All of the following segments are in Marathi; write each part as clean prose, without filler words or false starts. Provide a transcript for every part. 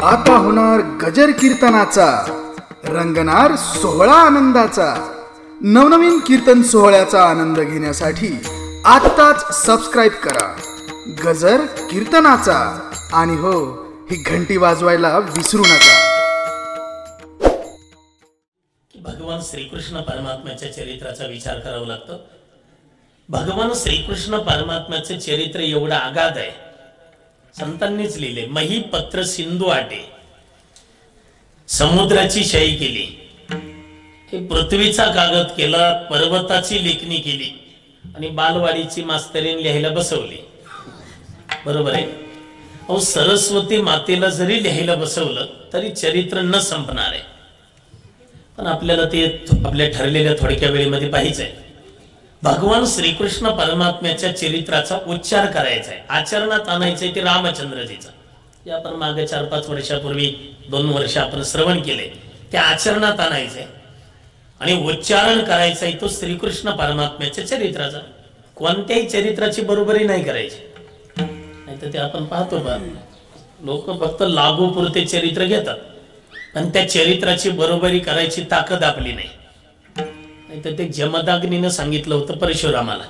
आता होणार गजर कीर्तनाचा, रंगणार सोहळा आनंदाचा। नवनवीन कीर्तन सोहळ्याचा आनंद घेण्यासाठी आत्ताच सबस्क्राइब करा गजर कीर्तनाचा। आणि हो, ही घंटी वाजवायला विसरू नका। भगवान श्रीकृष्ण परमात्म्याच्या चरित्राचा विचार करावा लागतो। भगवान श्रीकृष्ण परमात्म्याचे चरित्र एवढं आगाध आहे, संतांनीच लिहिले। मही पत्र सिंधू आटे, समुद्राची शाई केली, हे पृथ्वीचा कागद केला, पर्वताची लेखणी केली आणि बालवाडीची मास्तरीन लिहायला बसवली। बरोबर आहे। अहो, सरस्वती मातेला जरी लिहायला बसवलं तरी चरित्र न संपणार आहे। पण आपल्याला ते आपल्या ठरलेल्या थोडक्या वेळेमध्ये पाहिजे। भगवान श्रीकृष्ण परमात्म्याच्या चरित्राचा उच्चार करायचा आहे, आचरणात आणायचंय ते रामचंद्रजीचा। जे आपण मागे 4-5 वर्षापूर्वी 2 वर्ष आपण श्रवण केले, ते आचरणात आणायचंय आणि उच्चारण करायचंय तो श्रीकृष्ण परमात्म्याच्या चरित्राचा। कोणत्याही चरित्राची बरोबरी नाही करायची, नाही तर ते आपण पाहतो बा, लोक फक्त लागू पुरते चरित्र घेतात पण त्या चरित्राची बरोबरी करायची ताकद आपली नाही। तर ते जमदाग्नीनं सांगितलं होतं परशुरामाला।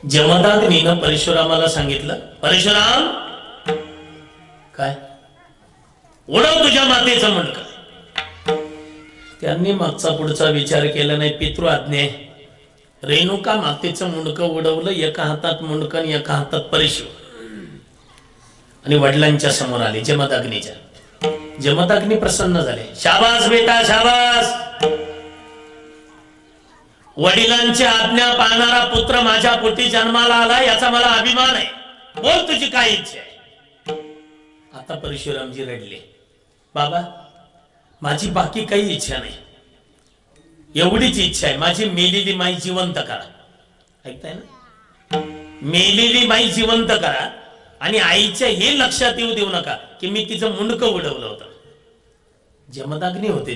जमदाग्नीनं परशुरामाला सांगितलं, परशुराम काय उडव तुझ्या मातेचं मुंडकं। त्यांनी मागचा पुढचा विचार केला नाही, पितृ आज्ञा। रेणुका मातेचं मुंडकं उडवलं, एका हातात मुंडकं आणि एका हातात परशु, आणि वडिलांच्या समोर आले जमदाग्नीच्या। जमदाग्नी प्रसन्न झाले, शाबास बेटा शाबास, वडिलांची आज्ञा पाळणारा पुत्र माझ्या पोटी जन्माला आला, याचा मला अभिमान आहे। बोल तुझी काय इच्छा आहे। आता परशुरामजी रडले, बाबा माझी बाकी काही इच्छा नाही, एवढीच इच्छा आहे, माझी मेलेली माई जिवंत करा। ऐकताय ना, मेलेली माई जिवंत करा आणि आईच्या हे लक्षात येऊ देऊ नका की मी तिचं मुंडकं उडवलं होतं। जमदाग्नी होते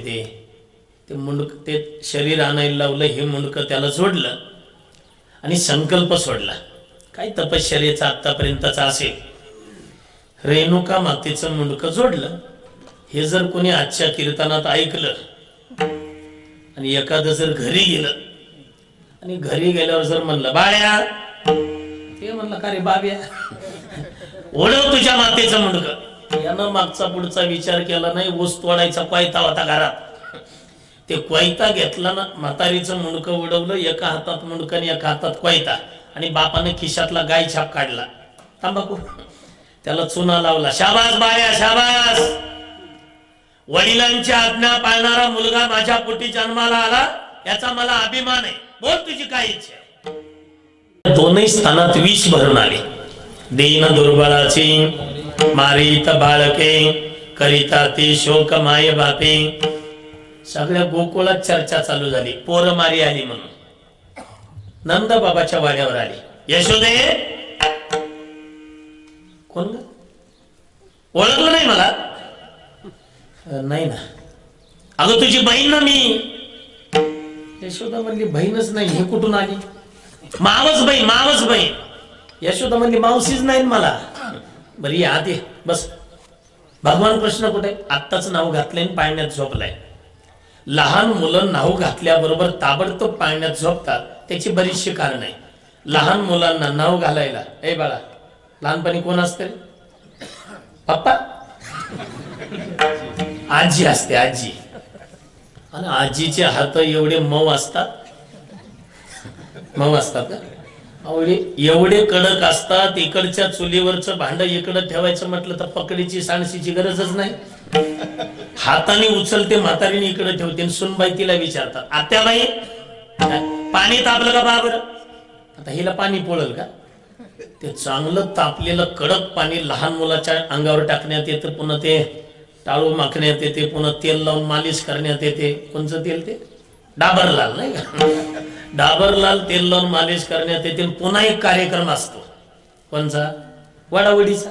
ते मुंडक, ते शरीर आणायला लावलं, हे मुंडकं त्याला जोडलं आणि संकल्प सोडला। काही तपश्चर्याचा आतापर्यंतचा असेल, रेणुका मातेचं मुंडकं जोडलं। हे जर कोणी आजच्या कीर्तनात ऐकलं आणि एखादं जर घरी गेलं आणि घरी गेल्यावर जर म्हणलं बाळ्या, ते म्हणलं का रे बाब्या, ओढव तुझ्या मातेचं मुंडकं। यानं मागचा पुढचा विचार केला नाही, ऊस तोडायचा कोयता होता घरात, ते कोयता घेतला ना, म्हातारीचं मुंडकं उडवलं, एका हातात मुंडकं आणि एका हातात कोयता, आणि बापाने खिशातला गाय छाप काढला, तंबाखू, त्याला चुना लावला। शाबास बाळ्या शाबास, वडिलांची आज्ञा पाळणारा मुलगा माझ्या पोटी जन्माला आला, याचा मला अभिमान आहे। बोल तुझी काय इच्छा आहे। दोनही स्थानात विष भरून आले। दीन दुर्बळाची मारित बाळके, करिता ती शोक माय बापे। सगळ्या गोकुळात चर्चा चालू झाली, पोरं मारी आली म्हणून। नंद बाबाच्या वाड्यावर आली, यशोदे कोण ग, ओळखलं नाही मला? नाही ना, अगं तुझी बहीण ना मी। यशोदा म्हणली, बहीणच नाही, हे कुठून आली? मावस बहीण, मावस बहीण। यशोदा म्हणली, मावशीच नाही मला। बरी आत ये, बस। भगवान कृष्ण कुठे? आत्ताच नाव घातलंय, पाळण्यात झोपलाय। लहान मुलं नाव घातल्याबरोबर ताबडतोब पाळण्यात झोपतात, त्याची बरीचशी कारण आहे। लहान मुलांना नाव घालायला, ए बाळा, लहानपणी कोण असते? पप्पा, आजी असते, आजी। आणि आजीचे हात एवढे मऊ असतात, मऊ असतात का? एवढे कडक असतात, इकडच्या चुलीवरचं भांड इकडं ठेवायचं म्हटलं तर पकडीची सांडशीची गरजच नाही। हाताने उचलते म्हातारीने इकडे ठेवते, सुनबाई तिला विचारतात, आत्याबाई पाणी तापलं का बाबर? आता हिला पाणी पोळल का? ते चांगलं तापलेलं कडक पाणी लहान मुलाच्या अंगावर टाकण्यात येतं, पुन्हा ते टाळू माखण्यात येते, पुन्हा तेल लावून मालिश करण्यात येते। कोणचं तेल? ते डाबरलाल, नाही का? डाबरलाल तेल लावून मालिश करण्यात येते। पुन्हा एक कार्यक्रम असतो, कोणचा? वडावडीचा।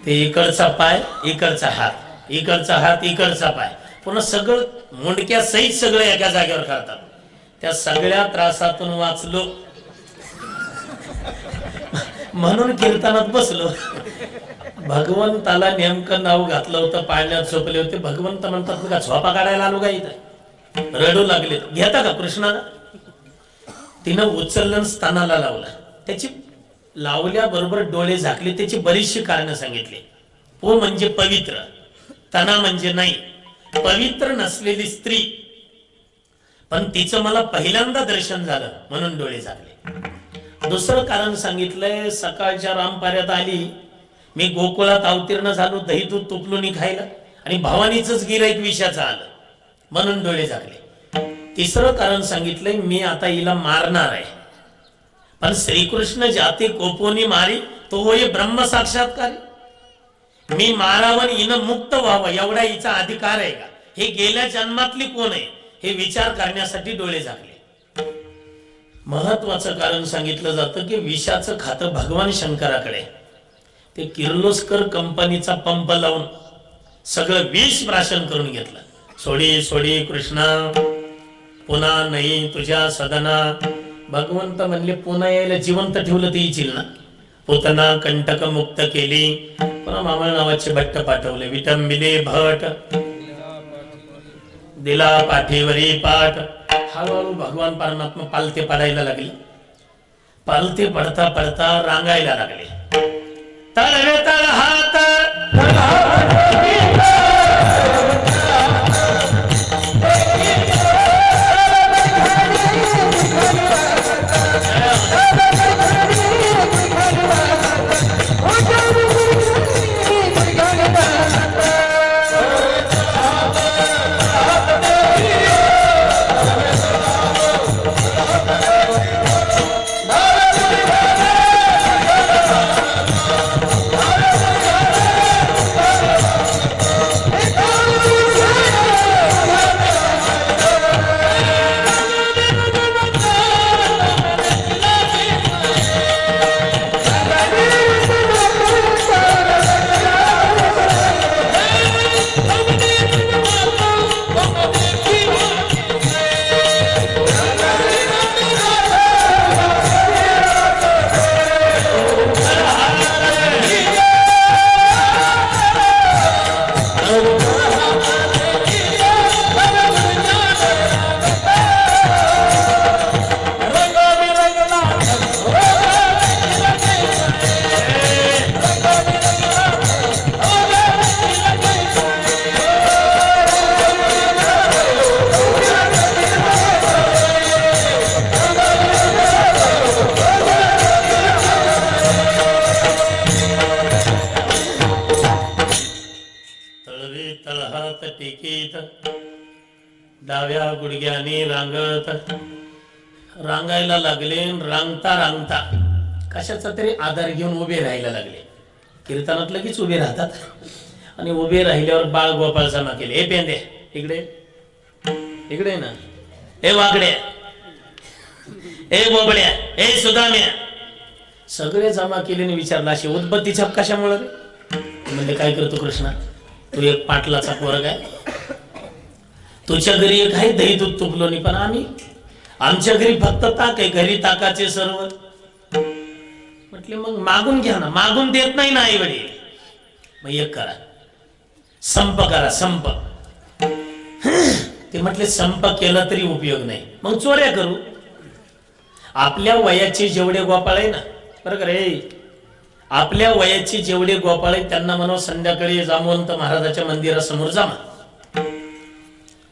ते इकडचा पाय, इकडचा हात, इकडचा हात, इकडचा पाय, पुन्हा सगळं मुंडक्या सहित सगळं एका जागेवर करतात। त्या सगळ्या त्रासातून वाचलो म्हणून कीर्तनात बसलो। भगवंताला नेमकं नाव घातलं होतं, पाळण्यात झोपले होते. भगवंत म्हणतात का झोपा काढायला आलो का इथं? रडू लागले. घेता का कृष्णाला? तिनं उचललं स्तनाला लावला. त्याची लावल्याबरोबर डोळे झाकले. त्याची बरीचशी कारणं सांगितली. पो म्हणजे पवित्र, तना म्हणजे नाही, पवित्र नसलेली स्त्री. पण तिचं मला पहिल्यांदा दर्शन झालं म्हणून डोळे झाकले. दुसरं कारण सांगितलंय, सकाळच्या रामपाऱ्यात आली, मी गोकुळात अवतीर्ण झालो, दही दूध तुपलूनी खायला, आणि भवानीचंच गिराईक विषाचं आलं म्हणून डोळे झाकले. तिसरं कारण सांगितलंय, मी आता हिला मारणार आहे, पण श्रीकृष्ण जाती कोपोनी मारी तो होय ब्रह्म साक्षात्कार. मी मारावं हिनं मुक्त व्हावं एवढा हिचा अधिकार आहे का? हे गेल्या जन्मातली कोण आहे हे विचार करण्यासाठी डोळे झाकले. महत्वाचं कारण सांगितलं जातं की विषाचं खातं भगवान शंकराकडे. ते किर्लोस्कर कंपनीचा पंप लावून सगळं विष प्राशन करून घेतलं. सोडी सोडी कृष्णा, पुन्हा नाही तुझ्या सदना. भगवंत म्हणले पुन्हा यायला जिवंत ठेवलं ते येईल ना. पुतना कंटक मुक्त केली. पुन्हा मामळ नावाचे भट्ट पाठवले. विटंबिले भट दिला पाठीवरी पाठ. हळूहळू भगवान परमात्मा पालते पडायला लागले. पालते पडता पडता रांगायला लागले. तळवे तळ हात डाव्या गुडघ्याने रांगत रांगायला लागले. रांगता रांगता कशाचा तरी आधार घेऊन उभे राहायला लागले. कीर्तनात लगेच उभे राहतात. आणि उभे राहिल्यावर बाळ गोपाळ जमा केले. हे पेंदे इकडे इकडे ना, हे वाकड्या, हे बोबड्या, हे सुदाम्या, सगळे जमा केले. विचारला अशी उद्बत्ती छाप कशामुळे रे? म्हणजे काय करतो कृष्णा, तू एक पाटलाचा पोरग आहे, तुझ्या घरी एक आहे दही दूध तुपलो नाही, पण आमच्या घरी फक्त ताक आहे, घरी ताकाचे सर्व. म्हटले मग मागून घ्या ना. मागून देत नाही ना आई वडील. मग एक करा, संप करा, संप. ते म्हटले संप केला तरी उपयोग नाही, मग चोऱ्या करू. आपल्या वयाचे जेवढे गोपाळ आहे ना, बरं का रे, आपल्या वयाचे जेवढे गोपाळ आहेत त्यांना म्हणावं संध्याकाळी जामवंत महाराजाच्या मंदिरासमोर जमा.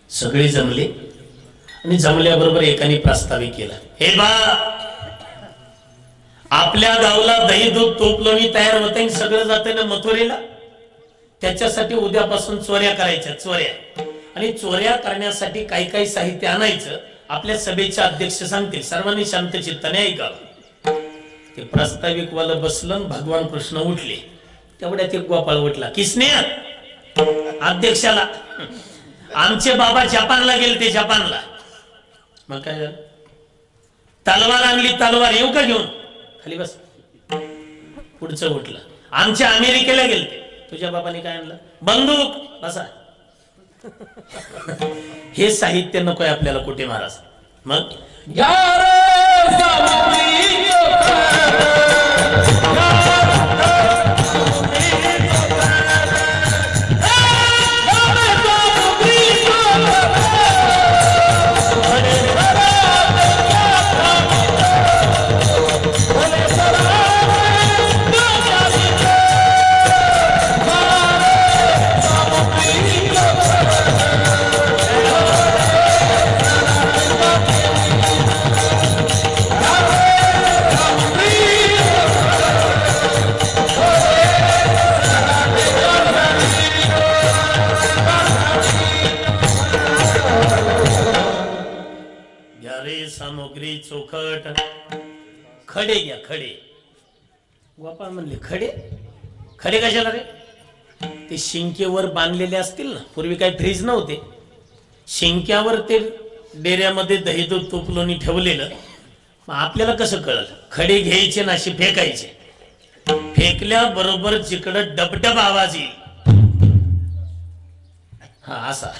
सगळे जमले आणि जमल्याबरोबर एकाने प्रस्तावित केला, हे बा, आपल्या गावला दही दूध तूप लोणी तयार होते, सगळं जाते ना मथुरेला, त्याच्यासाठी उद्यापासून चोऱ्या करायच्या. चोऱ्या आणि चोऱ्या करण्यासाठी काही काही साहित्य आणायचं. आपल्या सभेचे अध्यक्ष सांगतील, सर्वांनी शांत चित्ताने ऐकावं. ते प्रास्ताविक वाला बसलं. भगवान कृष्ण उठले. तेवढ्यात एक गोपाळ उठला, किसने अध्यक्षाला, आमचे बाबा जपानला गेले, ते जपानला. मग काय झालं? तलवार आणली, तलवार येऊ का घेऊन? खाली बस. पुढचं उठलं, आमचे अमेरिकेला गेलते, तुझ्या बाबाने काय आणलं? बंदूक. बसा. हे साहित्य नकोय आपल्याला कुठे महाराज. मग सामग्री चोखट. खडे घ्या खडे. गोपाळ म्हणले खडे खडे कशाला रे? ते शिंकेवर बांधलेले असतील ना, पूर्वी काही फ्रीज नव्हते, शिंक्यावर ते डेऱ्यामध्ये दही दूध तूप लोणी ठेवलेलं. मग आपल्याला कसं कळलं? खडे घ्यायचे ना अशी फेकायचे, फेकल्याबरोबर जिकडं डबडब आवाज येईल हा असा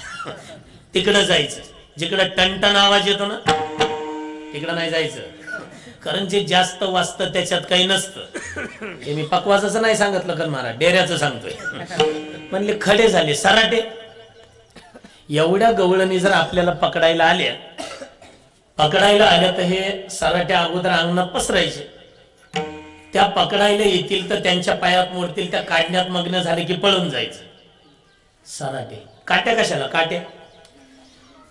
तिकडं जायचं. जिकडं टणटण आवाज येतो ना तिकडं नाही जायचं, कारण जे जास्त वाजतं त्याच्यात काही नसतं. हे मी पकवासाचं नाही सांगितलं कर महाराज, डेऱ्याचं सांगतोय. म्हणले खडे झाले सराटे. एवढ्या गवळणी जर आपल्याला पकडायला आल्या तर हे सराट्या अगोदर अंगणात पसरायचे. त्या पकडायला येतील तर त्यांच्या पायात मोडतील, त्या काढण्यात मग्न झाले की पळून जायचं. सराटे. काट्या कशाला?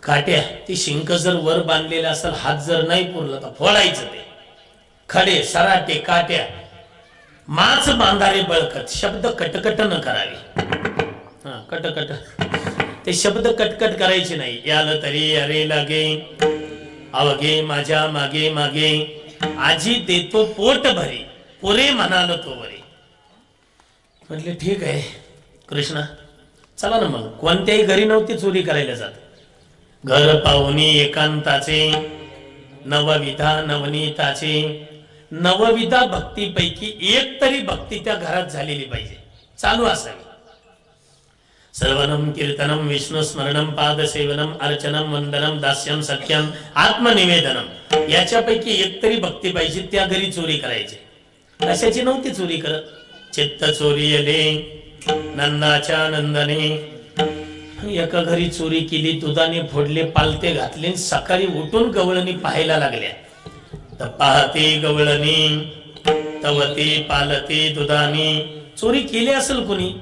काट्या ती शिंक जर वर बांधलेलं असेल, हात जर नाही पुरला तर फोडायचं ते. खडे सराटे काट्या. माच बांधारे बळकट. शब्द कटकट न करावे. हा कटकट ते शब्द कटकट करायचे नाही. याल तरी अरे लागे अवघे माझ्या मागे मागे आजी देतो पोट भरी पुरे म्हणाल तो वरे. म्हटले ठीक आहे कृष्णा चला ना मग. कोणत्याही घरी नव्हती चोरी करायला जात. घर पाहुणी एकांताचे नवविधा नवनीताचे. नवविधा भक्तीपैकी एक तरी भक्ती त्या घरात झालेली पाहिजे, चालू असावी. सर्वनम कीर्तनम विष्णू स्मरणम पादसेवनम अर्चनम वंदनम दास्यम सख्यम आत्मनिवेदनम. याच्यापैकी एक तरी भक्ती पाहिजे. त्या घरी चोरी करायची. कशाची नव्हती चोरी करत. चित्त चोरी आले नंदाच्या नंदने. एका घरी चोरी केली, दुधाने फोडले, पालते घातले. सकाळी उठून गवळणी पाहायला लागल्या तर पाहते गवळणी तवती पालते दुधाने. चोरी केली असेल कुणी.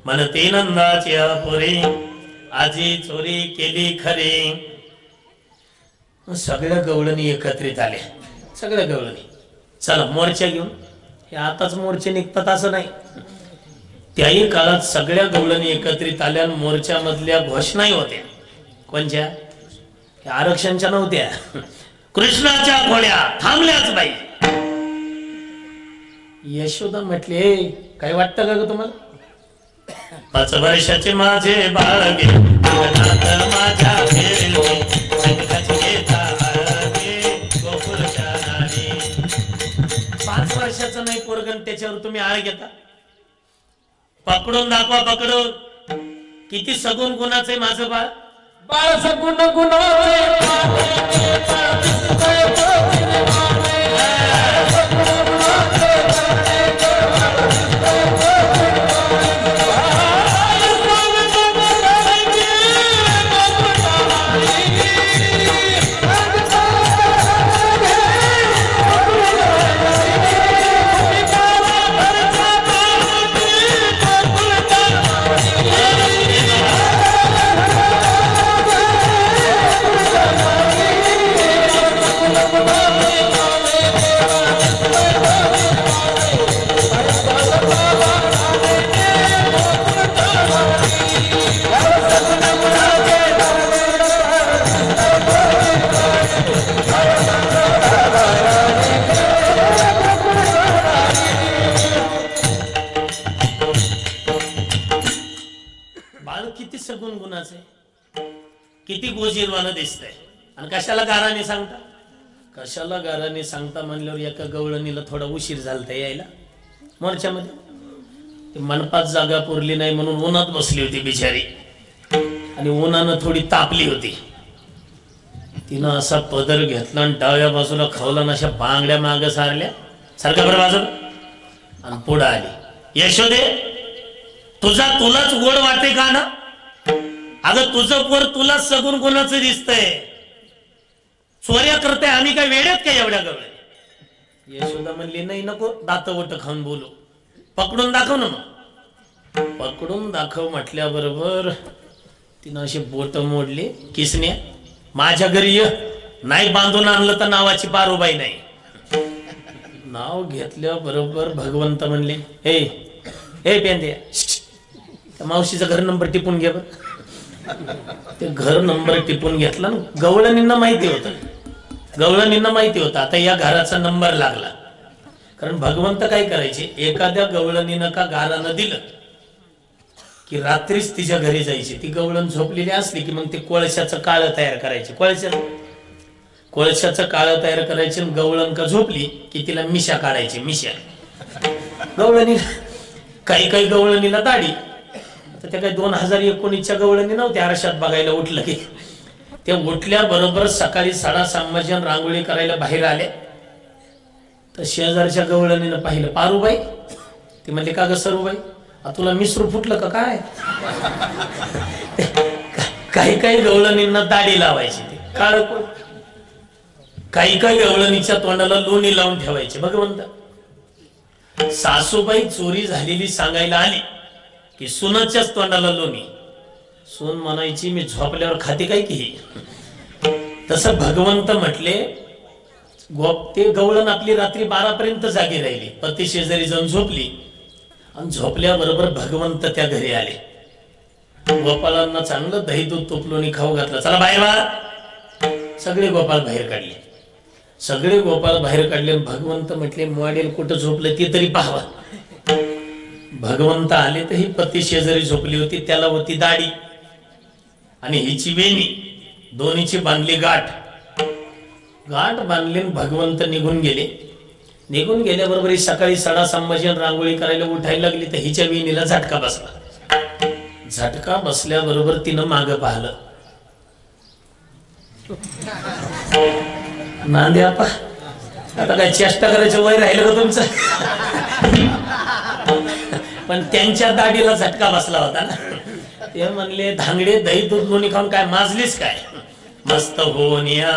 म्हणते नंदाच्या पोरे आजी चोरी केली खरे. सगळ्या गवळणी एकत्रित आल्या. सगळ्या गवळणी चला मोर्चा घेऊन. हे आताच मोर्चे निघतात असं नाही. त्याही काळात सगळ्या गवळणी एकत्रित आल्या. मोर्चा मधल्या घोषणाही होत्या. कोणच्या? आरक्षणच्या नव्हत्या. कृष्णाच्या घोड्या थांबल्याच बाई. यशोदा म्हटले काय वाटतं का ग तुम्हाला? 5 वर्षाचे माझे बाळगे माझ्या 5 वर्षाचं नाही पोरगण, त्याच्यावर तुम्ही आळ घेता. पकडून दाखवा पकडून. किती सगुण गुणाचे माझं बाळ. बाळ सगुण गुणाचे किती गोजीरवानं दिसतंय. आणि कशाला गाराने सांगता? कशाला गाराने सांगता म्हणल्यावर एका गवळणीला थोडा उशीर झालता यायला मोर्चामध्ये. मनपात जागा पुरली नाही म्हणून उन्हात बसली होती बिचारी. आणि उन्हानं थोडी तापली होती. तिनं असा पदर घेतला आणि डाव्या बाजूला खावला, अशा बांगड्या माग सारल्या. सारखा बरं बाजूला आणि पुढे आली. यशोदे तुलाच गोड वाटे का ना? अगं तुझं पोर तुला सगुण गुणाचं दिसतंय. चोऱ्या करते आम्ही काय वेड्यात काय एवढ्या गवळ्या? यशोदा म्हणली नाही नको दातवट खाऊन बोलू. पकडून दाखव ना मग. पकडून दाखव म्हटल्याबरोबर तिनं अशी बोट मोडली. किसन्या माझ्या घरी ये. नाही बांधून आणलं तर नावाची पारोबाई नाही. नाव घेतल्याबरोबर भगवंत म्हणले हे हे पेंद्या त्या मावशीचा घर नंबर टिपून घे बरं. ते घर नंबर टिपून घेतला ना. गवळणींना माहिती होतं गवळणींना माहिती होतं आता या घराचा नंबर लागला. कारण भगवंत काय करायचे, एखाद्या गवळणीनं का गारानं दिलं की रात्रीच तिच्या घरी जायची. ती गवळण झोपलेली असली की मग ते कोळशाचं काळं तयार करायचे. कोळशाचं काळं तयार करायचे. गवळण का झोपली की तिला मिशा काढायची. मिशा गवळणी, काही गवळणीला दाढी. तर त्या काही 2019च्या गवळणी नव्हत्या आरशात बघायला उठलं की. ते उठल्याबरोबर सकाळी 6:30 रांगोळी करायला बाहेर आले. तर शेजारच्या गवळणीनं पाहिलं, पारूबाई. ती म्हणली, का ग सरूबाई, तुला मिसरू फुटलं का काय? काही गवळणींना दाढी लावायची. ते काळ काही गवळणीच्या तोंडाला लोणी लावून ठेवायचे. भगवंत, सासूबाई चोरी झालेली सांगायला आली की सुनाच्याच तोंडाला लोणी. सून म्हणायची, मी झोपल्यावर खाते काय की. तसं भगवंत म्हटले, ते गवळण आपली रात्री 12पर्यंत जागी राहिली. पती शेजारी जाऊन झोपली आणि झोपल्याबरोबर भगवंत त्या घरी आले. गोपाळांना चांगलं दही दूध तुपलोणी खाऊ घातलं. चला बाहेर वा. सगळे गोपाळ बाहेर काढले. भगवंत म्हटले, मॉडेल कुठं झोपलं ते तरी पाहावा. भगवंत आले तर ही पती शेजारी झोपली होती. त्याला होती दाढी आणि हिची वेणी. दोन्हीची बांधली गाठ बांधली. भगवंत निघून गेल्याबरोबर ही सकाळी 6:30 रांगोळी करायला उठायला लागली. तर हिच्या वेणीला झटका बसला. झटका बसल्याबरोबर तिनं मागं पाहिलं. नांद्या आपा, आता काय चेष्टा करायचं वय राहिलं का तुमचं? पण त्यांच्या दाढीला झटका बसला होता ना. ते म्हणले, धांगडे दही दूध लोणी खाऊन काय माजलीस काय? मस्त होऊन या.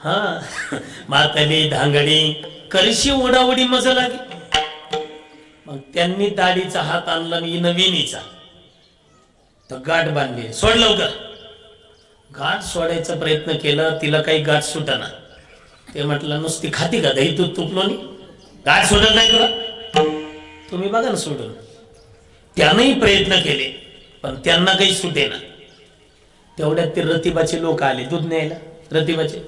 हा, मातली धांगडी करशी ओढाओढी मजा लागे. मग त्यांनी दाढीचा हात आणला, मी नवीनीचा. तर गाठ बांधली. सोड लवकर. गाठ सोडायचा प्रयत्न केला, तिला काही गाठ सुटाना. ते म्हटलं, नुसती खाती का दही दूध तुपलोणी? गाठ सोडत नाही तुला? तुम्ही बघा ना सोडून. त्यानंही प्रयत्न केले पण त्यांना काही सुटेना. तेवढ्यात ते रतिबाचे लोक आले दूध न्यायला. रतिबाचे,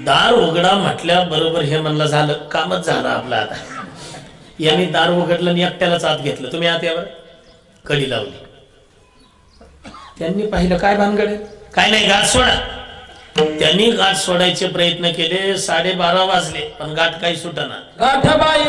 दार उघडा म्हटल्या बरोबर हे म्हणलं, झालं कामच झालं आपलं. आता यांनी दार उघडलं आणि एकट्यालाच आत घेतलं. तुम्ही आत यावर. कडी लावली. त्यांनी पाहिलं, काय भानगड आहे? काय नाही, गाठ सोडा. त्यांनी गाठ सोडायचे प्रयत्न केले. 12:30 वाजले पण गाठ काही सुटना. गाठबाई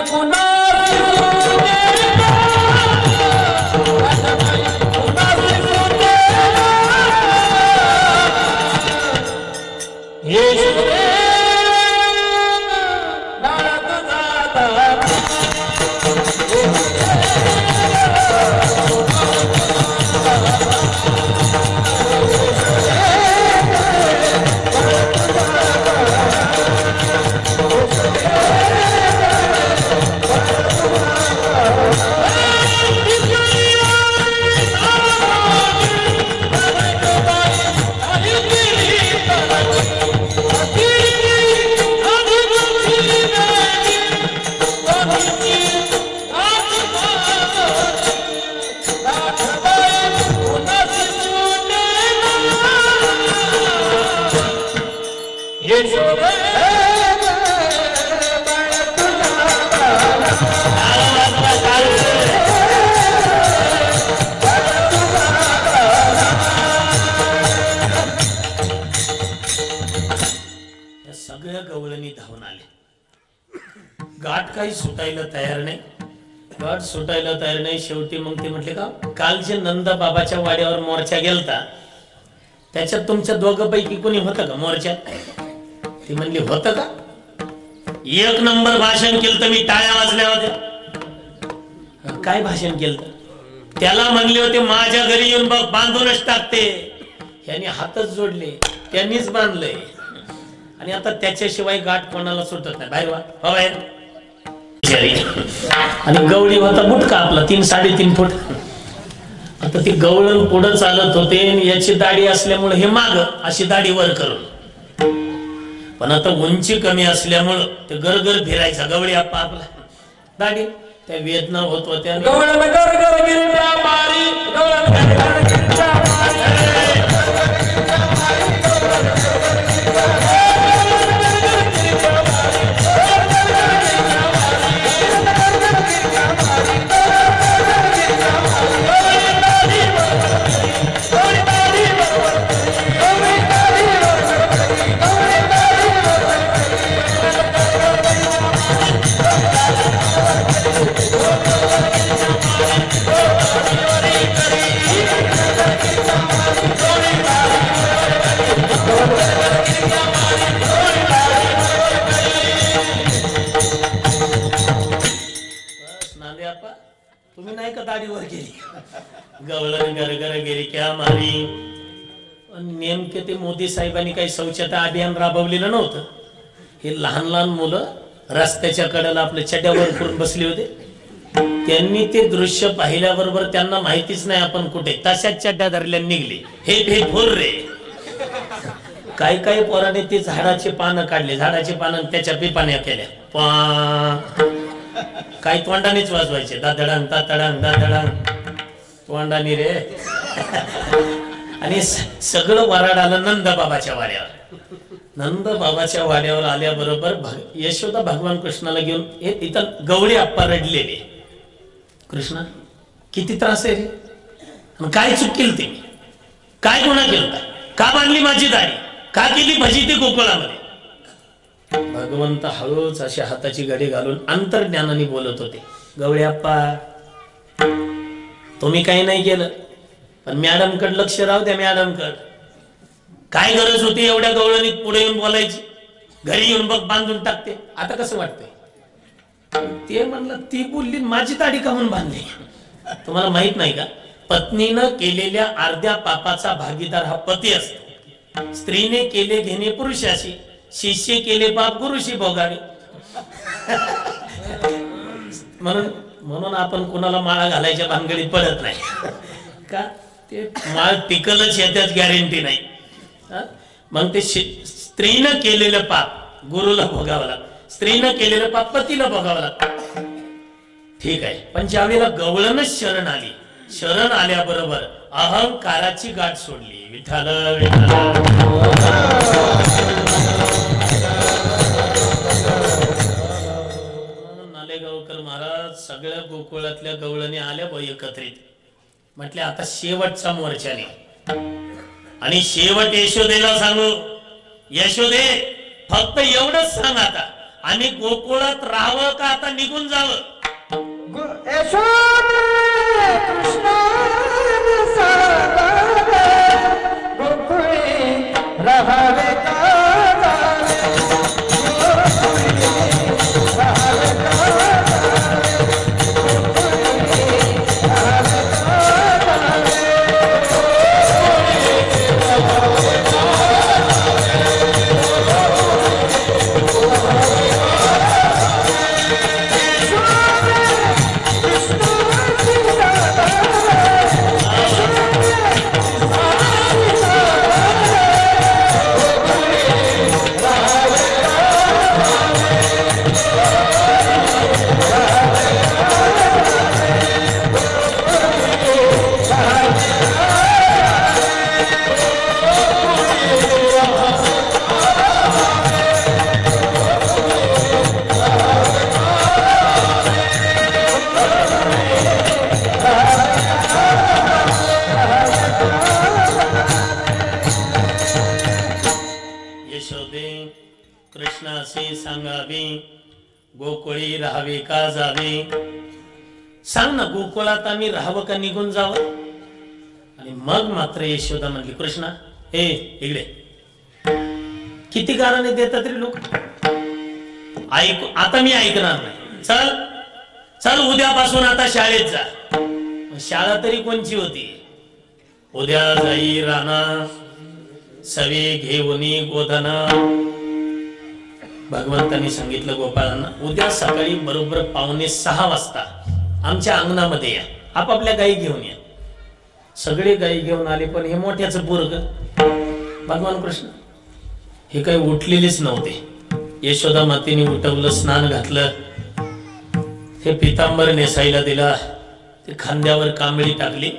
सगळ्या गवळणी धावून आले. गाठ काही सुटायला तयार नाही. गाठ सुटायला तयार नाही. शेवटी मग ते म्हटले, का काल जे नंदा बाबाच्या वाड्यावर मोर्चा गेलता त्याच्यात तुमच्या दोघांपैकी कोणी होतं का मोर्चात? ती म्हणली, होतं का? 1 नंबर भाषण केलं. मी टाळ्या वाजल्या होत्या. काय भाषण केलं? त्याला म्हणले होते, माझ्या घरी येऊन बघ, बांधूनच टाकते. यांनी हातच जोडले, त्यांनीच बांधलंय. आणि आता त्याच्याशिवाय गाठ कोणाला सुटत नाही. बाहेर वा, बाहेर. आणि गवळी होता बुटका आपला 3-3.5 फूट. आता ती गवळण पुढे चालत होते. याची दाढी असल्यामुळे हे माग अशी दाढी वर करून. पण आता उंची कमी असल्यामुळं ते गरगर फिरायचा. गवळी आपला दाढी त्या वेदना होत होत्या. गवळण घर घर गिरक्या मारी. नेमके ते मोदी साहेबांनी काही शौचता अभियान राबवलेलं नव्हतं. हे लहान लहान मुलं रस्त्याच्या कडेला आपल्या चड्ड्यावर करून बसले होते. त्यांनी ते दृश्य पाहिल्याबरोबर त्यांना माहितीच नाही आपण कुठे, तशाच चड्ड्या धरल्या निघले. हे फुर रे. काही काही पोराने ते झाडाचे पानं काढले, झाडाचे पानं त्याच्या पिपाण्या केल्या. काही तोंडानेच वाजवायचे, दादडांग दादडांग दादडांग तोंडाने रे. आणि सगळं वराड आलं नंद बाबाच्या वाड्यावर. नंद बाबाच्या वाड्यावर आल्याबरोबर यशोदा भगवान कृष्णाला घेऊन इथं गवळी आप्पा रडलेले. कृष्णा किती त्रास आहे रे, काय चूक केली ते, काय गुन्हा केला, का बांधली माझी दाढी, का केली भजी ती गोकुळामध्ये. भगवंत हळूच अशी हाताची घडी घालून अंतर्ज्ञानाने बोलत होते. गवळी आप्पा तुम्ही काही नाही केलं, पण मॅडम कड लक्ष राहू द्या. मॅडम कड काय गरज होती एवढ्या गवळणीत पुढे येऊन बोलायची, घरी येऊन बघ बांधून टाकते. आता कसं वाटतंय. ते म्हणलं ती बोलली माझी दाढी का म्हणून बांधली. तुम्हाला माहित नाही का, पत्नीनं केलेल्या अर्ध्या पापाचा भागीदार हा पती असतो. स्त्रीने केले घेणे पुरुषाशी, शिष्य केले पाप गुरुशी भोगावे. म्हणून आपण कोणाला माळा घालायच्या भानगडीत पडत नाही का, ते माळ टिकलच याच्याच गॅरंटी नाही. मग ते स्त्रीनं केलेलं पाप गुरुला भोगावं लागतं, स्त्रीनं केलेलं पाप पतीला भोगावं लागतं. ठीक आहे, पण ज्यावेळेला गवळणच शरण आली, शरण आल्याबरोबर अहंकाराची गाठ सोडली. विठ्ठल विठ्ठल. नालेगावकर महाराज सगळ्या गोकुळातल्या गवळणी आल्या ब एकत्रित. म्हटले आता शेवटचा मोर्चाने, आणि शेवट यशोदेला सांगू. यशोदे फक्त एवढंच सांग, आता आम्ही गोकुळात राहावं का आता निघून जावं. गोकुळी राहावे का जावे, सांग ना. गोकुळात आम्ही राहावं का निघून जावं. आणि मग मात्र यशोदा म्हणली, कृष्णा हे इकडे. किती गाणे देतात रे लोक, ऐकू. आता मी ऐकणार नाही. चल चल उद्यापासून आता शाळेत जा. शाळा तरी कोणची होती. उद्या जाई राणा सवे घेऊनी गोधना. भगवंतांनी सांगितलं गोपाळांना, उद्या सकाळी बरोबर 5:45 वाजता आमच्या अंगणामध्ये या, आपापल्या गायी घेऊन या. सगळे गायी घेऊन आले, पण हे मोठ्याचं पोरग भगवान कृष्ण हे काही उठलेलेच नव्हते. यशोदा मातेने उठवलं, स्नान घातलं, हे पितांबर नेसायला दिला, ते खांद्यावर कांबळी टाकली,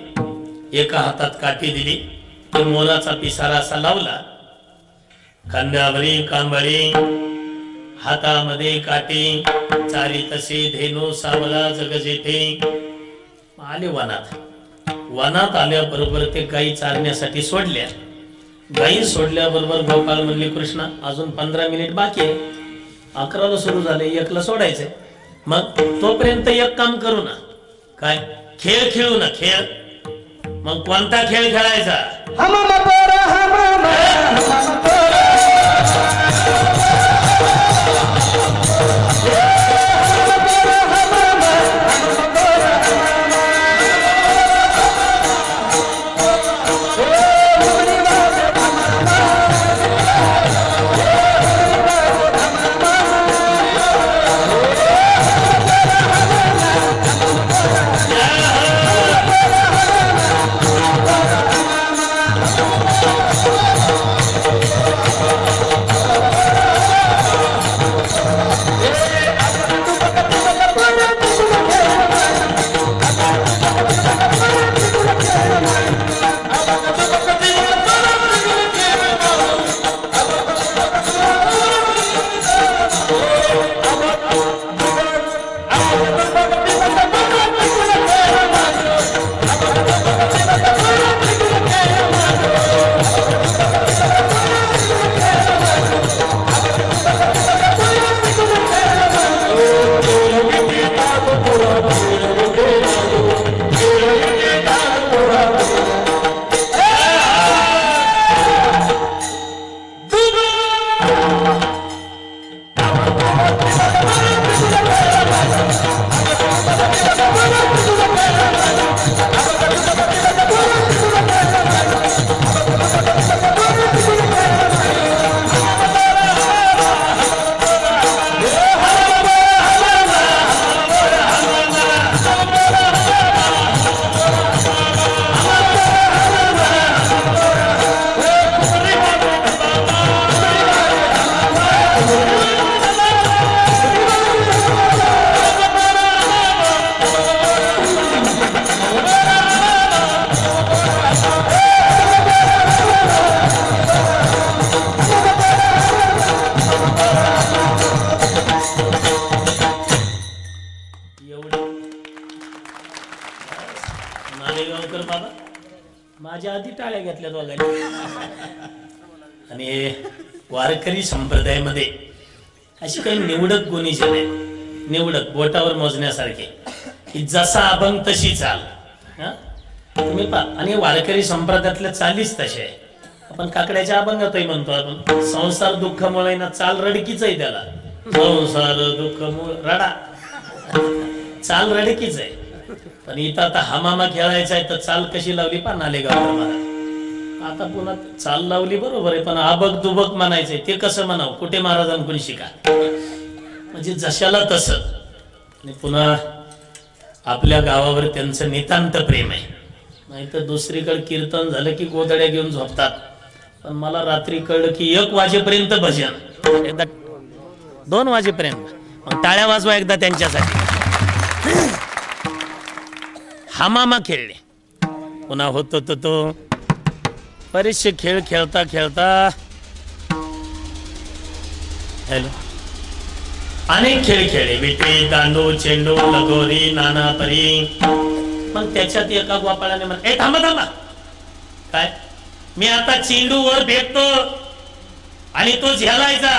एका हातात काठी दिली, ते मोलाचा पिसारा असा लावला. खांद्यावरी कांबळी, हातामध्ये काठी, चारी तसे धेनू सावला जग जेथे. आले वनात. वनात आल्याबरोबर ते गायी चारण्यासाठी सोडल्या. गायी सोडल्याबरोबर गोपाळ म्हणले, कृष्णा अजून 15 मिनिट बाकी आहे, 11ला सुरू झाले, 1ला सोडायचंय. मग तोपर्यंत एक काम करू ना, काय खेळ खेळू ना. खेळ मग कोणता खेळ खेळायचा. आधी टाळ्या घेतल्या दोघांनी. आणि वारकरी संप्रदायामध्ये अशी काही निवडक गुणीचे नाही, निवडक बोटावर मोजण्यासारखे की जसा अभंग तशी चाल. तुम्ही पहा, आणि वारकरी संप्रदायातल्या चालीच तसे आहे. आपण काकड्याच्या अभंगातही म्हणतो, आपण संसार दुःखामुळे ना चाल रडकीच आहे, त्याला संसार दुःख रडा, चाल रडकीच आहे. पण इथं आता हमामा खेळायचा आहे तर चाल कशी लावली पहा नालेगाव महाराज. आता पुन्हा चाल लावली बरोबर आहे, पण आबक दुबक म्हणायचंय ते कसं म्हणावं, कुठे महाराजांकडून शिका. म्हणजे जशाला तसं. आणि पुन्हा आपल्या गावावर त्यांचं नितांत प्रेम आहे. नाही तर दुसरीकडे कीर्तन झालं की गोधड्या घेऊन झोपतात, पण मला रात्री कळलं की 1 वाजेपर्यंत भजन, एकदा 2 वाजेपर्यंत, मग टाळ्या वाजवा एकदा त्यांच्यासाठी. हमामा खेळले. पुन्हा होतो तो बरेचसे खेळ खेळता खेळता हॅलो अनेक खेळ खेळले, विटे, दांडू, चेंडू, लगोरी, नाना परी. मग त्याच्यात एका गोपाळाने म्हण, ए थांबा थांबा, काय मी आता चेंडूवर भेटतो आणि तो झेलायचा.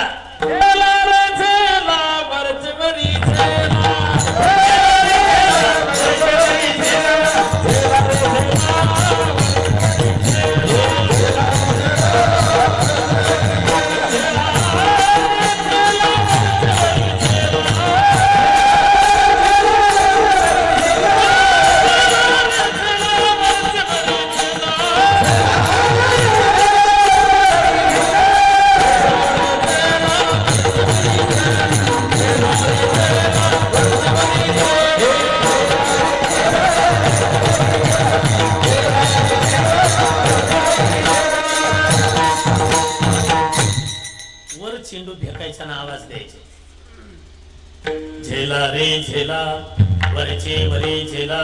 चेंडू फेकायचा ना आवाज द्यायचे, झेला रे झेला, वरचे वरे झेला.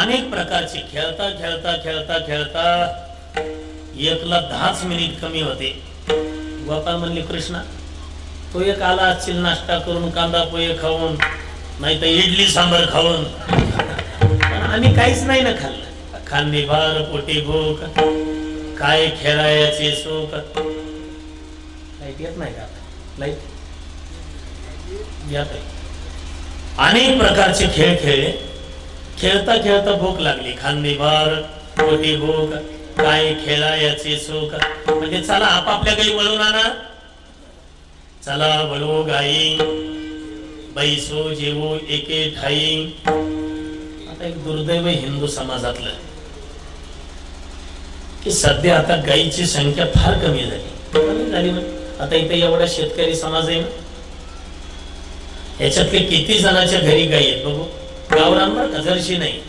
अनेक प्रकारचे खेळता खेळता खेळता खेळता 1ला 10 मिनिट कमी होते. गोपाळ म्हणले, कृष्णा तो एक आला असतील नाश्ता करून, कांदा पोहे खाऊन, नाही तर इडली सांबर खाऊन, आम्ही काहीच नाही ना खाल्लं. खांदी भार पोटी भूक, काय खेळायचे सुख. लाईट येत नाही का? लाईट येत आहे. अनेक प्रकारचे खेळ खेळले. खेळता खेळता भूक लागली. खांदी भार पोटी भूक, काय खेळायचे सुख. म्हणजे चला आपापल्या गाई वळून आणा, चला वळू गाई, बैसो जेवू एके ठाई. आता एक दुर्दैव हिंदू समाजातलं की सध्या आता गाईची संख्या फार कमी झाली. आता इथे एवढा शेतकरी समाज आहे ना, याच्यातले किती जणांच्या घरी गाई आहेत बघू. गावरान बरं का, जर्शी नाही,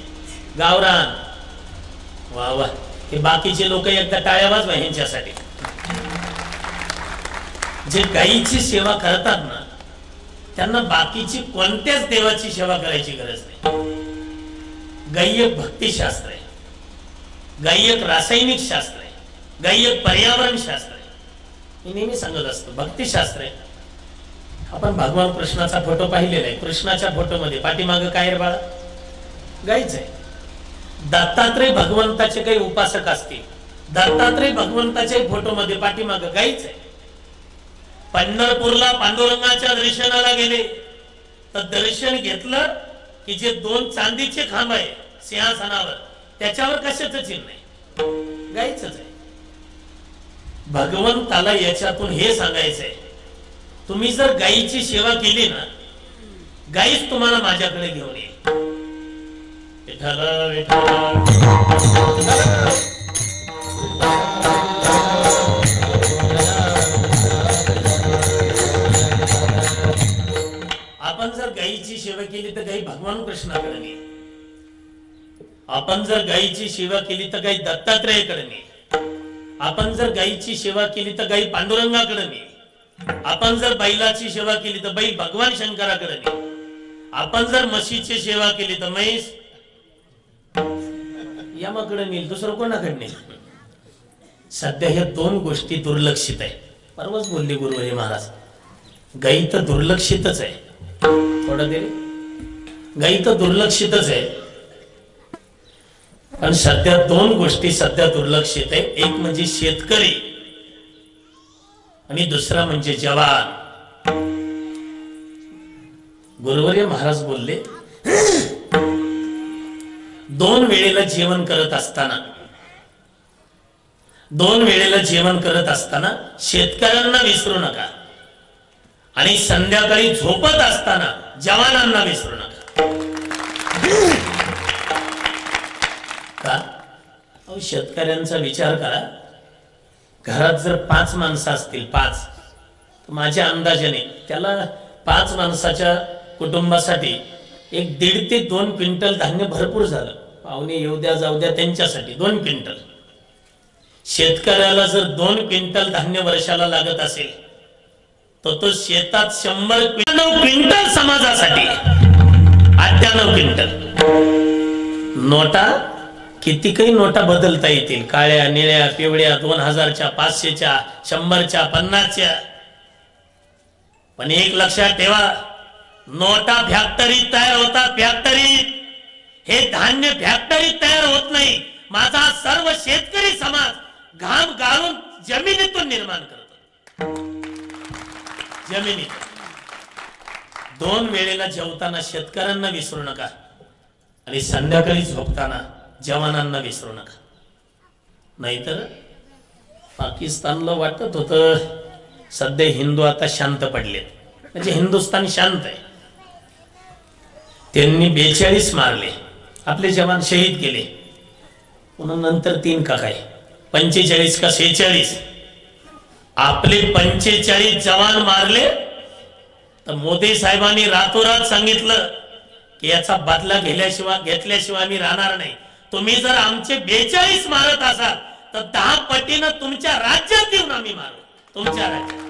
गावरान. वा वा, हे बाकीचे लोक एकदा टाळ्या वाजवा ह्यांच्यासाठी. जे गाईची सेवा करतात ना, त्यांना बाकीची कोणत्याच देवाची सेवा करायची गरज नाही. गाई एक भक्तिशास्त्र आहे, गाई एक रासायनिक शास्त्र आहे, गाई एक पर्यावरण शास्त्र आहे. मी नेहमी सांगत असतो, भक्तिशास्त्र आहे. आपण भगवान कृष्णाचा फोटो पाहिलेला आहे. कृष्णाच्या फोटोमध्ये पाठीमागं काय रे बाळा? गाईच आहे. दत्तात्रय भगवंताचे काही उपासक असतील, दत्तात्रय भगवंताच्या फोटोमध्ये पाठीमागं गाईच आहे. पंढरपूरला पांडुरंगाच्या दर्शनाला गेले तर दर्शन घेतलं की जे 2 चांदीचे खांब आहे सिंहासनावर, त्याच्यावर कशाचं चिन्ह आहे? गाईच आहे. भगवंताला याच्यातून हे सांगायचंय, तुम्ही जर गायीची सेवा केली ना, गायीच तुम्हाला माझ्याकडे घेऊन येईल. विठ्ठला विठ्ठला. आपण जर गायीची सेवा केली तर गाई भगवान कृष्णाकडे नेईल. आपण जर गायीची सेवा केली तर गाई दत्तात्रयाकडे नेईल. आपण जर गायीची सेवा केली तर गाई पांडुरंगाकडे नेईल. आपण जर बैलाची सेवा केली तर बैल भगवान शंकराकडे नेईल. आपण जर म्हशीची सेवा केली तर म्हैस यमाकडे नेईल. दुसरं कोणाकडे नेईल? सध्या ह्या 2 गोष्टी दुर्लक्षित आहे. परवाच बोलले गुरुवारी महाराज, गाई तर दुर्लक्षितच आहे. थोडं तरी गाई तर दुर्लक्षितच आहे. पण सध्या दोन गोष्टी सध्या दुर्लक्षित आहे. एक म्हणजे शेतकरी आणि दुसरा म्हणजे जवान. गुरुवर्य महाराज बोलले, दोन वेळेला जेवण करत असताना शेतकऱ्यांना विसरू नका आणि संध्याकाळी झोपत असताना जवानांना विसरू नका. का? शेतकऱ्यांचा विचार करा. घरात जर 5 माणसं असतील, 5, तर माझ्या अंदाजाने त्याला 5 माणसाच्या कुटुंबासाठी 1.5 ते 2 क्विंटल धान्य भरपूर झालं. पाहुणे येऊ द्या जाऊ द्या त्यांच्यासाठी 2 क्विंटल. शेतकऱ्याला जर 2 क्विंटल धान्य वर्षाला लागत असेल तर तो शेतात 100 क्विंटल समाजासाठी 98 क्विंटल. नोटा किती काही नोटा बदलता येतील, काळ्या, निळ्या, पिवळ्या, 2000च्या, 500च्या, 100च्या, 50च्या. पण एक लक्षात ठेवा, नोटा फॅक्टरीत तयार होतात. फॅक्टरीत हे धान्य फॅक्टरीत तयार होत नाही. माझा सर्व शेतकरी समाज घाम गाळून जमिनीतून निर्माण करतो. जमिनीत 2 वेळेला जेवताना शेतकऱ्यांना विसरू नका आणि संध्याकाळी झोपताना जवानांना विसरू नका. नाहीतर पाकिस्तानला वाटत होतं सध्या हिंदू आता शांत पडलेत, म्हणजे हिंदुस्थान शांत आहे. त्यांनी 42 मारले, आपले जवान शहीद केले. पुन्हा नंतर 3 का काय 45 का 46 आपले 45 जवान मारले. तर मोदी साहेबांनी रातोरात सांगितलं की याचा बदला घेतल्याशिवाय मी राहणार नाही. तुम्ही जर आमचे 42 मारत असाल तर 10 पटीनं तुमच्या राज्यात येऊन आम्ही मारू. तुमच्या राज्यात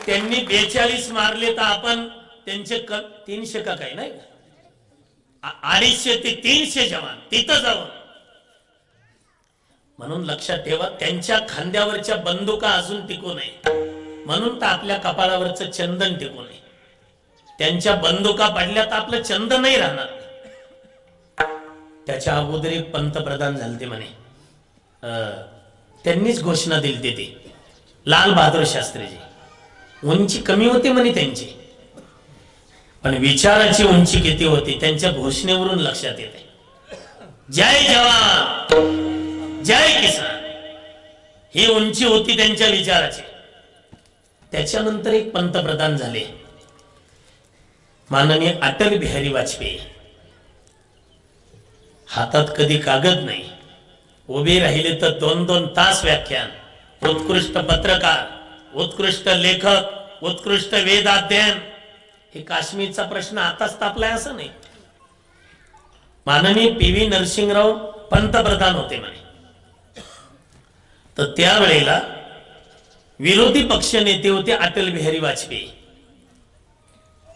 त्यांनी 42 मारले तर आपण त्यांचे 300 का काही नाही, 250 ते 300 जवान तिथं जाऊन. म्हणून लक्षात ठेवा, त्यांच्या खांद्यावरच्या बंदुका अजून टिकू नये म्हणून तर आपल्या कपाळावरचं चंदन टिकू नये. त्यांच्या बंदुका पडल्या तर आपलं चंदन नाही राहणार. त्याच्या अगोदर एक पंतप्रधान झालते म्हणे, त्यांनीच घोषणा दिली ती लाल बहादूर शास्त्रीजी. उंची कमी होती म्हणे त्यांची, पण विचाराची उंची किती होती त्यांच्या घोषणेवरून लक्षात येते. जय जवान जय किसान ही उंची होती त्यांच्या विचाराची. त्याच्यानंतर एक पंतप्रधान झाले माननीय अटल बिहारी वाजपेयी. हातात कधी कागद नाही, उभे राहिले तर 2-2 तास व्याख्यान. उत्कृष्ट पत्रकार, उत्कृष्ट लेखक, उत्कृष्ट वेदाध्ययन. हे काश्मीरचा प्रश्न आताच तापलाय असं नाही. माननीय PV नरसिंहराव पंतप्रधान होते म्हणे, तर त्यावेळेला विरोधी पक्ष नेते होते अटल बिहारी वाजपेयी.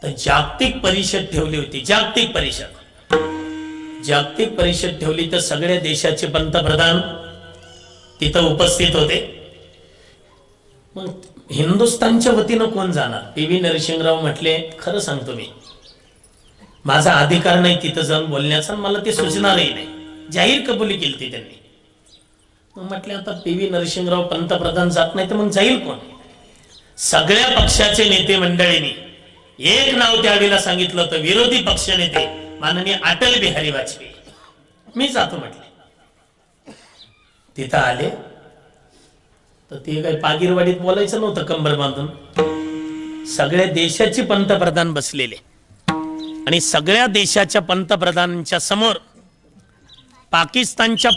तर जागतिक परिषद ठेवली होती. जागतिक परिषद ठेवली तर सगळ्या देशाचे पंतप्रधान तिथं उपस्थित होते. मग हिंदुस्थानच्या वतीनं कोण जाणार? PV नरसिंहराव म्हटले, खरं सांगतो मी, माझा अधिकार नाही तिथं जाऊन बोलण्याचा, मला ते सुचणारही नाही. जाहीर कबुली केली त्यांनी. मग म्हटले आता PV नरसिंहराव पंतप्रधान जात नाही तर मग जाईल कोण? सगळ्या पक्षाचे नेते मंडळींनी एक नाव त्यावेळेला सांगितलं होतं, विरोधी पक्ष नेते माननीय अटल बिहारी वाजपेयी. मी जातो म्हटले. तिथं आले तर ते काही पागीरवाडीत बोलायचं नव्हतं कंबर बांधून. सगळ्या देशाचे पंतप्रधान बसलेले आणि सगळ्या देशाच्या पंतप्रधानांच्या समोर पाकिस्तानच्या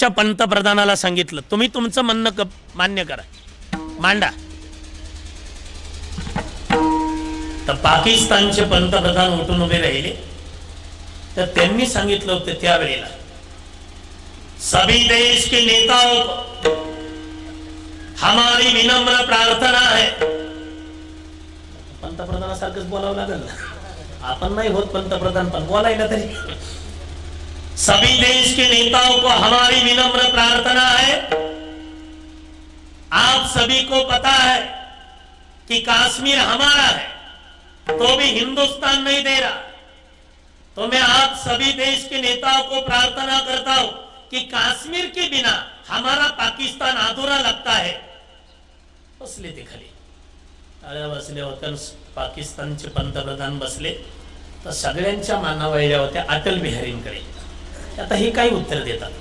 पंतप्रधानाला सांगितलं, तुम्ही तुमचं म्हणणं मान्य करा, मांडा. तर पाकिस्तानचे पंतप्रधान उठून उभे राहिले. तर त्यांनी सांगितलं होतं त्यावेळेला, सभी देश के नेताओं को हमारी विनम्र प्रार्थना है. पंतप्रधानासारखंच बोलावं लागेल ना, आपण नाही होत पंतप्रधान पण बोलायला तरी. सभी देश के नेताओं को हमारी विनम्र प्रार्थना है, आप सभी को पता है कि कश्मीर हमारा है, तो भी हिंदुस्तान नहीं दे रहा। तो मैं आप सभी देश के नेताओं को प्रार्थना करता हूं कि कश्मीर के बिना हमारा पाकिस्तान अधूरा लगता है। बसले ते खाली टाळ्या बसल्या होत्या, पाकिस्तानचे पंतप्रधान बसले तर सगळ्यांच्या माना वळल्या होत्या अटल बिहारींकडे। आता हे काय उत्तर देतात?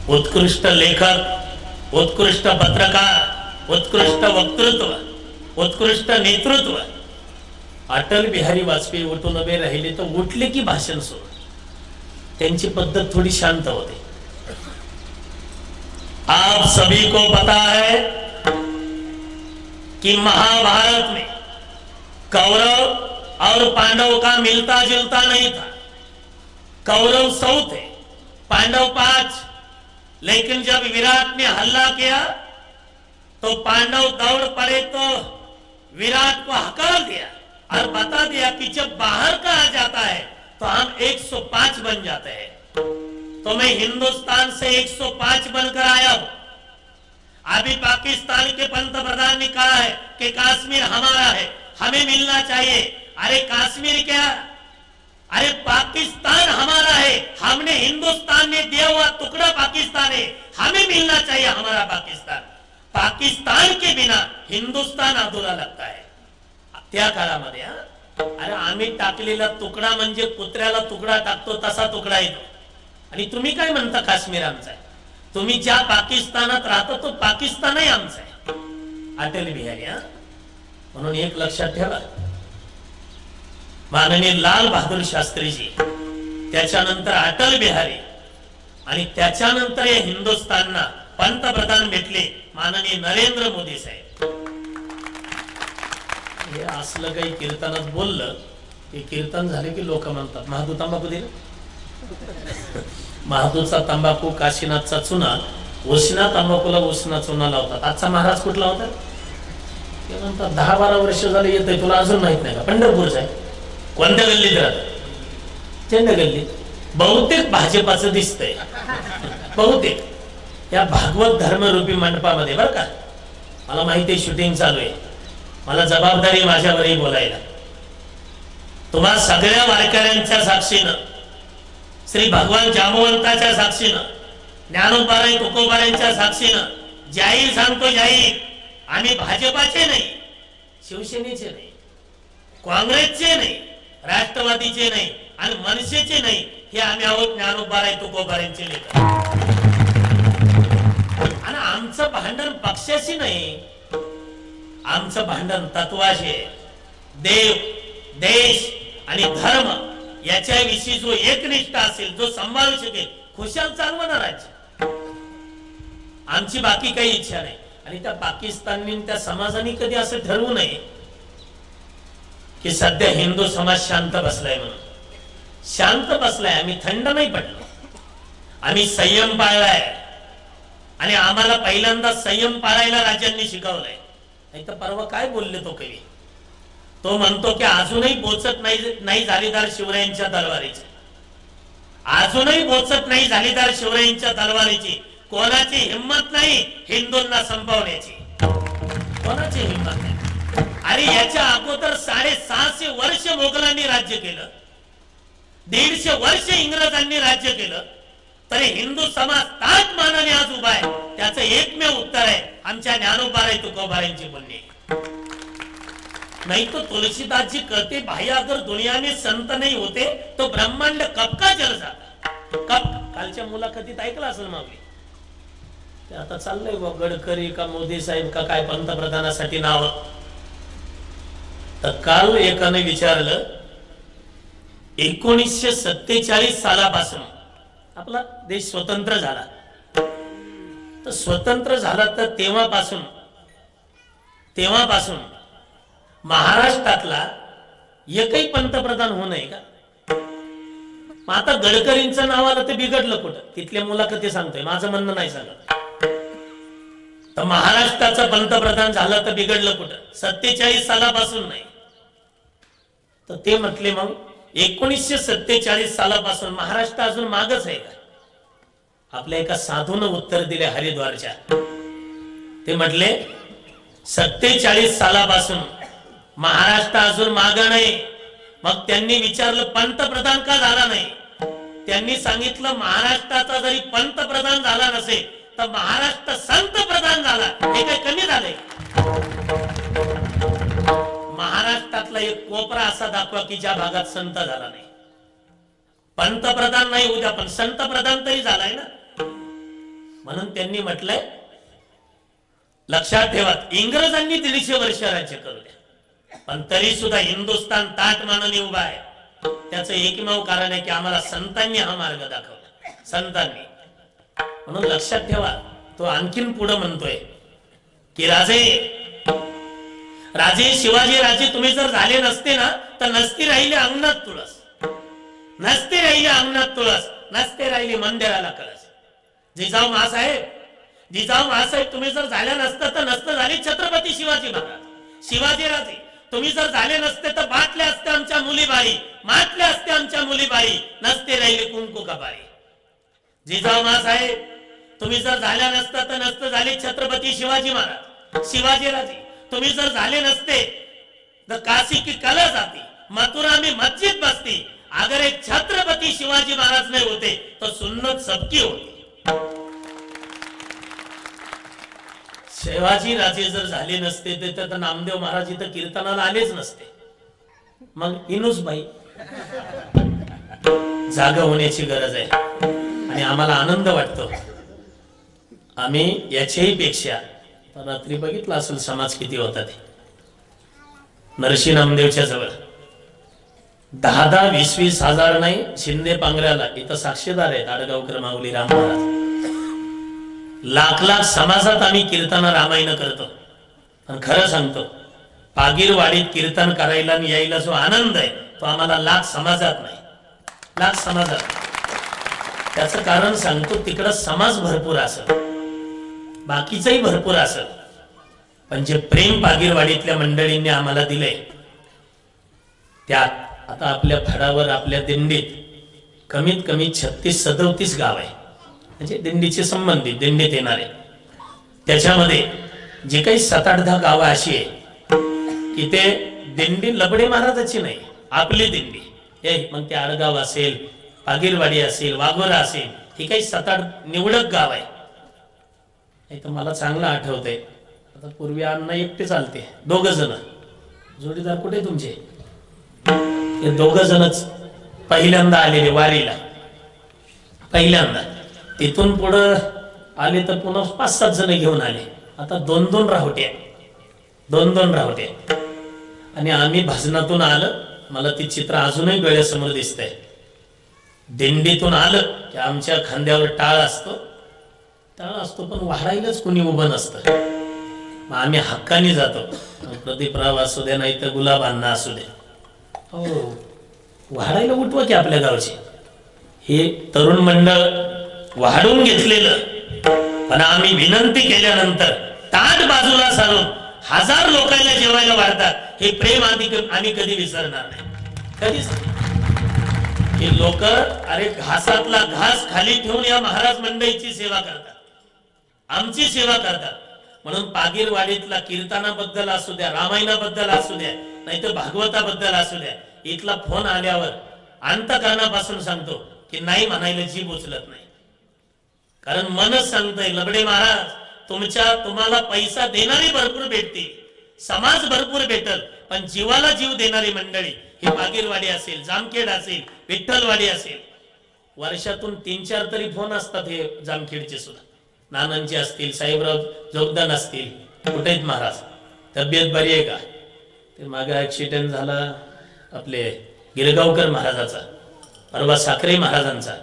उत्कृष्ट लेखक, उत्कृष्ट पत्रकार, उत्कृष्ट वक्तृत्व, उत्कृष्ट नेतृत्व। अटल बिहारी वाजपेयी उठून उभे राहिले तर उठले की भाषण सुरू। त्यांची पद्धत थोडी शांत होते। आप सभी को पता है कि महाभारत में कौरव और पांडव का मिलता जुलता नहीं था। कौरव 100 थे, पांडव 5। लेकिन जब विराट ने हमला किया तो पांडव दौड़ पड़े तो विराट को हकार दिया और बता दिया कि जब बाहर का आ जाता है तो हम 105 बन जाते हैं। तो मैं हिंदुस्तान से 105 बनकर आया हूं। अभी पाकिस्तान के पंतप्रधान ने कहा है कि कश्मीर हमारा है, हमें मिलना चाहिए। अरे कश्मीर क्या, अरे पाकिस्तान हमारा है। हमने हिंदुस्तान ने दिया हुआ टुकड़ा पाकिस्तान है, हमें मिलना चाहिए हमारा पाकिस्तान। पाकिस्तान के बिना हिंदुस्तान अधूरा लगता है। त्या काळामध्ये अरे आम्ही टाकलेला तुकडा म्हणजे कुत्र्याला तुकडा टाकतो तसा तुकडा येतो। आणि तुम्ही काय म्हणता काश्मीर आमचा आहे? तुम्ही ज्या पाकिस्तानात राहता तो पाकिस्तानही आमचा आहे। अटल बिहारी म्हणून एक लक्षात ठेवा, माननीय लाल बहादूर शास्त्रीजी, त्याच्यानंतर अटल बिहारी आणि त्याच्यानंतर या हिंदुस्थानना पंतप्रधान भेटले माननीय नरेंद्र मोदी साहेब। हे असलं काही कीर्तनात बोललं की कीर्तन झाले की लोक म्हणतात महादू तंबाखू दिला। महादूचा तंबाखू, काशीनाथचा चुना, उष्णा तंबाखूला उष्णा चुना लावतात। आजचा महाराज कुठला होता? ते म्हणतात 10-12 वर्ष झाले येतंय, तुला अजून माहित नाही का? पंढरपूरचा आहे। कोणत्या गल्लीत राहत? चंद गल्लीत। बहुतेक भाजपाचं दिसतंय, बहुतेक या भागवत धर्मरूपी मंडपामध्ये। बरं का, मला माहिती आहे शूटिंग चालू आहे, मला जबाबदारी माझ्यावरही बोलायला। तुम्हा सगळ्या वारकऱ्यांच्या साक्षीनं, श्री भगवान जामवंताच्या साक्षीनं, ज्ञानोबाराय तुकोबारायांच्या साक्षीनं जाहीर सांगतो, जाहीर, आम्ही भाजपाचे नाही, शिवसेनेचे नाही, काँग्रेसचे नाही, राष्ट्रवादीचे नाही आणि मनसेचे नाही, हे आम्ही आहोत ज्ञानोबाराय तुकोबारायांचे लेकर। आणि आमचं भांडण पक्षाशी नाही, आमचं भांडण तत्वाशी आहे। देव, देश आणि धर्म याच्याविषयी जो एकनिष्ठ असेल, जो सांभाळू शकेल, खुशाल चालवणार राज्य। आमची बाकी काही इच्छा नाही। आणि त्या पाकिस्ताननी, त्या समाजाने कधी असं ठरवू नये की सध्या हिंदू समाज शांत बसलाय म्हणून। शांत बसलाय, आम्ही थंड नाही पडलो, आम्ही संयम पाळलाय। आणि आम्हाला पहिल्यांदा संयम पाळायला राज्यांनी शिकवलंय। नाही तर परवा काय बोलले तो कवी, तो म्हणतो की अजूनही बोचत नाही झालीदार शिवरायांच्या तलवारीची, अजूनही बोचत नाही झालीदार शिवरायांच्या तलवारीची। कोणाची हिंमत नाही हिंदूंना संपवण्याची, कोणाची हिंमत नाही। अरे याच्या अगोदर 650 वर्ष मोगलांनी राज्य केलं, 150 वर्ष इंग्रजांनी राज्य केलं, तरी हिंदू समाज ताट मानाने आज उभा आहे। त्याचं एकमेव उत्तर आहे आमच्या ज्ञानोबाराय तुकोबारायांची बोलणी। नहीं तो तुलसीदास जी कहते भाई अगर दुनिया में संत नहीं होते तो ब्रह्मांड कब का जल जाता। कब? कालच्या मुलाखतीत ऐकलं असेल मागली, ते आता चाललंय बा गडकरी का मोदी साहेब का काय पंतप्रधानासाठी नाव। तर काल एकाने विचारलं 1947 सालापासून आपला देश स्वतंत्र झाला, तर स्वतंत्र झाला तर तेव्हापासून महाराष्ट्रातला एकही पंतप्रधान होऊ नये का? मग आता गडकरींचं नाव आलं तर बिघडलं कुठं? तिथल्या मुलाखती सांगतोय, माझं म्हणणं नाही सांगत। तर महाराष्ट्राचा पंतप्रधान झाला तर बिघडलं कुठं? 47 सालापासून नाही। तर ते म्हटले मग 1947 सालापासून महाराष्ट्र अजून मागच आहे का? आपल्या एका साधून उत्तर दिले हरिद्वारच्या। ते म्हटले 47 सालापासून महाराष्ट्र अजून मागं नाही. मग त्यांनी विचारलं पंतप्रधान का झाला नाही. त्यांनी सांगितलं महाराष्ट्राचा जरी पंतप्रधान झाला नसेल तर महाराष्ट्र संत प्रधान झाला. हे काही कमी झालंय. महाराष्ट्रातला एक कोपरा असा दाखवा की ज्या भागात संत झाला नाही. पंतप्रधान नाही उद्या पण संत प्रधान तरी झालाय ना. म्हणून त्यांनी म्हटलंय लक्षात ठेवा इंग्रजांनी 150 वर्ष राज्य करू द्या पण तरी सुद्धा हिंदुस्थान ताट मानाने उभा आहे. त्याचं एकमेव कारण आहे की आम्हाला संतांनी हा मार्ग दाखवला. संतांनी. म्हणून लक्षात ठेवा तो आणखीन पुढे म्हणतोय की राजे शिवाजी राजे तुम्ही जर झाले नसते ना तर नसती राहिली अंगणात तुळस. नसते राहिली अंगणात तुळस. नसते राहिली मंदिराला कळस. जिजाऊ महासाहेब तुम्ही जर झाल्या नसतं तर नसतं झाले छत्रपती शिवाजी महाराज. शिवाजी राजे तुम्ही जर झाले नसते तर बाटल्या असते आमच्या मुलीबाई. माटल्या असते आमच्या मुलीबाई. नसते राहिले कुंकू कपाळी. जिजाऊ महासाहेब तुम्ही जर झाल्या नसतं तर नसतं झाले छत्रपती शिवाजी महाराज. शिवाजी राजे तुम्ही जर झाले नसते तर काशी की कला जाती मथुरा में मस्जिद बसती. अगर एक छत्रपती शिवाजी महाराज नहीं होते तो सुन्नत सबकी होती. शिवाजी राजे जर झाले नसते तर नामदेव महाराज इथं कीर्तनाला आलेच नसते. मग इनुसबाई जागा होण्याची गरज आहे आणि आम्हाला आनंद वाटतो. आम्ही याच्याही पेक्षा रात्री बघितलं असेल समाज किती होता ते नरसी नामदेवच्या जवळ 10-10, 20-20 हजार नाही. शिंदे पांगऱ्याला इथं साक्षीदार आहेत आडगावकर माऊली राम महाराज. लाख समाजात आम्ही कीर्तन रामायण करतो. पण खरं सांगतो पागीरवाडीत कीर्तन करायला आणि यायला जो आनंद आहे तो आम्हाला लाख समाजात नाही. लाख समाजात. त्याचं कारण सांगतो तिकडं समाज भरपूर असेल बाकीचंही भरपूर असेल पण जे प्रेम पागीरवाडीतल्या मंडळींनी आम्हाला दिले त्यात आता आपल्या फडावर आपल्या दिंडीत कमीत कमी 36-37 गाव आहे. म्हणजे दिंडीचे संबंधित दिंडीत येणारे त्याच्यामध्ये जे काही 7-8-10 गावं अशी आहे की ते दिंडी लबडे महाराजाची नाही आपली दिंडी. मग ते आडगाव असेल पागीरवाडी असेल वाघोरा असेल ही काही 7-8 निवडक गाव आहे. नाही तर मला चांगलं आठवतंय आता पूर्वी अण्णा एकटे चालते 2 जण. जोडीदार कुठे तुमचे. हे 2 जणच पहिल्यांदा आलेले वारीला. पहिल्यांदा तिथून पुढं आले तर पुन्हा 5-7 जण घेऊन आले. आता 2-2 राहोट्या 2-2 राहोट्या. आणि आम्ही भजनातून आलं. मला ती चित्र अजूनही डोळ्यासमोर दिसतंय. दिंडीतून आलं की आमच्या खांद्यावर टाळ असतो पण वाढायलाच कुणी उभं नसतं. मग आम्ही हक्काने जातो. प्रदीपराव असू द्या नाही तर गुलाब अण्णा असू द्या. हो वाढायला उठवा की आपल्या गावचे. हे तरुण मंडळ वाढून घेतलेलं पण आम्ही विनंती केल्यानंतर ताट बाजूला सारून 1000 लोकांना जेवायला वाढतात. हे प्रेम आम्ही कधी विसरणार नाही. कधीच. हे लोक अरे घासातला घास खाली ठेवून या महाराज मंडळीची सेवा करतात. आमची सेवा करतात. म्हणून पागीरवाडीतला कीर्तनाबद्दल असू द्या रामायणाबद्दल असू द्या नाही तर भागवताबद्दल असू द्या इथला फोन आल्यावर अंतकरणापासून सांगतो की नाही म्हणायला जीभ उचलत नाही. कारण मनच सांगतंय लबडे महाराज तुम्हाला पैसा देणारी भरपूर भेटतील समाज भरपूर भेटल पण जीवाला जीव देणारी मंडळी ही पागीरवाडी असेल जामखेड असेल विठ्ठलवाडी असेल. वर्षातून 3-4 तरी फोन असतात हे जामखेडचे सुद्धा. नानांचे असतील साहेबराव जोगदान असतील. कुठे आहेत महाराज तब्येत बरी आहे का. ते मागे ऍक्सिडेंट झाला आपले गिरगावकर महाराजाचा परवा साखरे महाराजांचा.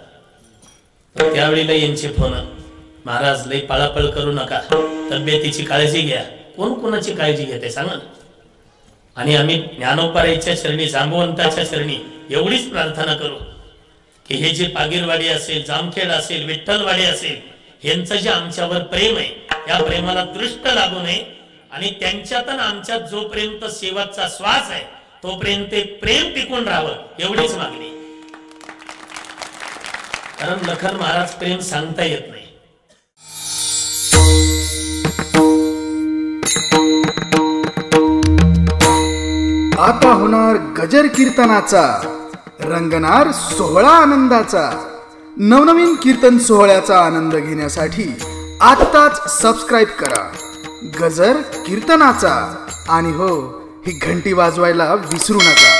त्यावेळेला यांचे फोन महाराज लई पळापळ करू नका तब्येतीची काळजी घ्या. कोण कोणाची काळजी घेते सांगा ना. आणि आम्ही ज्ञानोपाऱ्याच्या चरणी जांबवंताच्या चरणी एवढीच प्रार्थना करू की हे जे पागीरवाडी असेल जामखेड असेल विठ्ठलवाडी असेल यांचं जे आमच्यावर प्रेम आहे या प्रेमाला दृष्ट लागू नये आणि त्यांच्यात आमच्यात जोपर्यंत शेवटचा श्वास आहे तोपर्यंत ते प्रेम टिकून राहावं एवढीच मागणी. कारण लखन महाराज प्रेम सांगता येत नाही. आता होणार गजर कीर्तनाचा, रंगणार सोहळा आनंदाचा। नवनवीन कीर्तन सोहळ्याचा आनंद घेण्यासाठी आत्ताच सबस्क्राईब करा गजर कीर्तनाचा। आणि हो, ही घंटी वाजवायला विसरू नका।